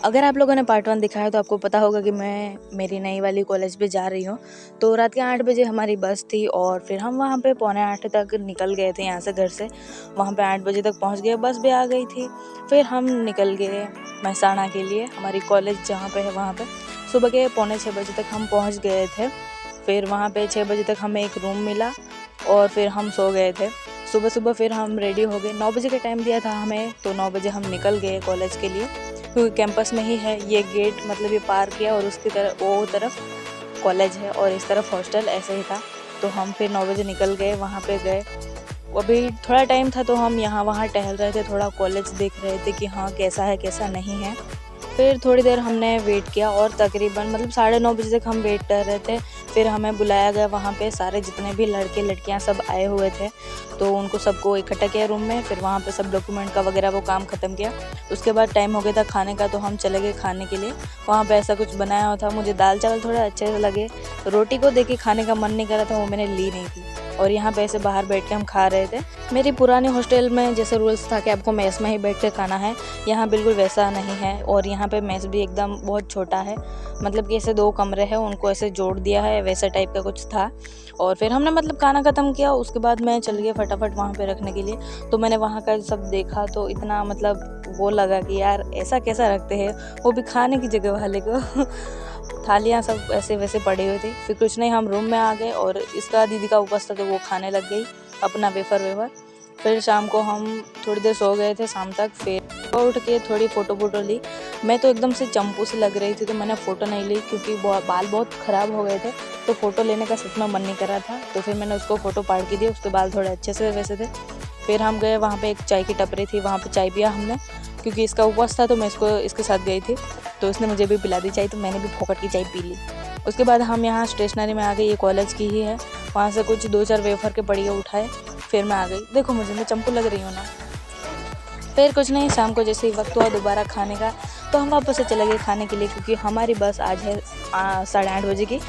अगर आप लोगों ने पार्ट 1 देखा है तो आपको पता होगा कि मैं मेरी नई वाली कॉलेज पे जा रही हूँ। तो रात के 8 बजे हमारी बस थी और फिर हम वहाँ पे पौने 8 तक निकल गए थे यहाँ से घर से। वहाँ पे 8 बजे तक पहुँच गए, बस भी आ गई थी। फिर हम निकल गए महसाणा के लिए, हमारी कॉलेज जहाँ पे है वहाँ पे। सुबह के पौने 6 बजे तक हम पहुँच गए थे। फिर वहाँ पे 6 बजे तक हमें एक रूम मिला और फिर हम सो गए थे। सुबह फिर हम रेडी हो गए, 9 बजे का टाइम दिया था हमें, तो 9 बजे हम निकल गए कॉलेज के लिए, क्योंकि कैंपस में ही है ये गेट, मतलब ये पार किया और उसकी तरफ वो तरफ कॉलेज है और इस तरफ हॉस्टल, ऐसे ही था। तो हम फिर 9 बजे निकल गए, वहाँ पे गए। अभी थोड़ा टाइम था तो हम यहाँ वहाँ टहल रहे थे, थोड़ा कॉलेज देख रहे थे कि हाँ कैसा है कैसा नहीं है। फिर थोड़ी देर हमने वेट किया और तकरीबन मतलब 9:30 बजे तक हम वेट कर रहे थे। फिर हमें बुलाया गया, वहाँ पे सारे जितने भी लड़के लड़कियाँ सब आए हुए थे, तो उनको सबको इकट्ठा किया रूम में। फिर वहाँ पे सब डॉक्यूमेंट का वगैरह वो काम ख़त्म किया। उसके बाद टाइम हो गया था खाने का, तो हम चले गए खाने के लिए। वहाँ पे ऐसा कुछ बनाया हुआ था, मुझे दाल चावल थोड़ा अच्छे से लगे, रोटी को देख के खाने का मन नहीं कर रहा था, वो मैंने ली नहीं थी। और यहाँ पे ऐसे बाहर बैठ के हम खा रहे थे। मेरी पुरानी हॉस्टल में जैसे रूल्स था कि आपको मेस में ही बैठ के खाना है, यहाँ बिल्कुल वैसा नहीं है। और यहाँ पे मेस भी एकदम बहुत छोटा है, मतलब कि ऐसे 2 कमरे हैं, उनको ऐसे जोड़ दिया है, वैसा टाइप का कुछ था। और फिर हमने मतलब खाना ख़त्म किया, उसके बाद मैं चल गई फटाफट वहाँ पे रखने के लिए। तो मैंने वहाँ का सब देखा तो इतना मतलब वो लगा कि यार ऐसा कैसा रखते हैं, वो भी खाने की जगह वाले को थालियाँ सब ऐसे वैसे पड़ी हुई थी। फिर कुछ नहीं, हम रूम में आ गए और इसका दीदी का उपवास था तो वो खाने लग गई अपना वेफर। फिर शाम को हम थोड़ी देर सो गए थे शाम तक। फिर उठ के थोड़ी फ़ोटो ली। मैं तो एकदम से चंपू सी लग रही थी, तो मैंने फ़ोटो नहीं ली क्योंकि बाल बहुत ख़राब हो गए थे, तो फ़ोटो लेने का सच में मन नहीं कर रहा था। तो फिर मैंने उसको फ़ोटो पाड़ के दिया, उसके बाल थोड़े अच्छे से वैसे थे। फिर हम गए, वहाँ पे एक चाय की टपरी थी, वहाँ पे चाय पिया हमने, क्योंकि इसका उपवास था तो मैं इसके साथ गई थी, तो इसने मुझे भी पिला दी चाय, तो मैंने भी फोकट की चाय पी ली। उसके बाद हम यहाँ स्टेशनरी में आ गए, ये कॉलेज की ही है। वहाँ से कुछ 2-4 वेफर के पड़िए उठाए, फिर मैं आ गई। देखो मुझे, मैं चंपू लग रही हूँ ना। फिर कुछ नहीं, शाम को जैसे ही वक्त हुआ दोबारा खाने का, तो हम वापस से चले गए खाने के लिए, क्योंकि हमारी बस आज है 8:30 बजे की।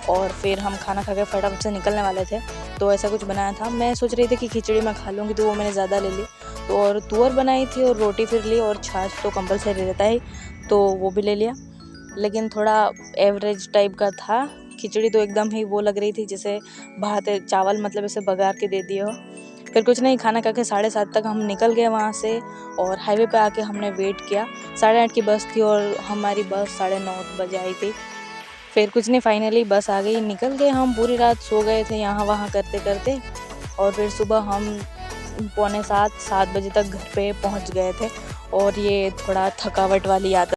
और फिर हम खाना खा के फटाफट से निकलने वाले थे, तो ऐसा कुछ बनाया था। मैं सोच रही थी कि खिचड़ी मैं खा लूँगी, तो वो मैंने ज़्यादा ले ली। तो और तुअर बनाई थी और रोटी फिर ली, और छाछ तो कंपलसरी रहता ही, तो वो भी ले लिया। लेकिन थोड़ा एवरेज टाइप का था। खिचड़ी तो एकदम ही वो लग रही थी जैसे भात चावल, मतलब ऐसे बघार के दे दिए हो। फिर कुछ नहीं, खाना खा के 7:30 तक हम निकल गए वहाँ से, और हाईवे पे आके हमने वेट किया। 8:30 की बस थी और हमारी बस 9:30 बजे आई थी। फिर कुछ नहीं, फाइनली बस आ गई, निकल गए। हम पूरी रात सो गए थे यहाँ वहाँ करते करते, और फिर सुबह हम पौने 7 बजे तक घर पे पहुँच गए थे। और ये थोड़ा थकावट वाली यात्रा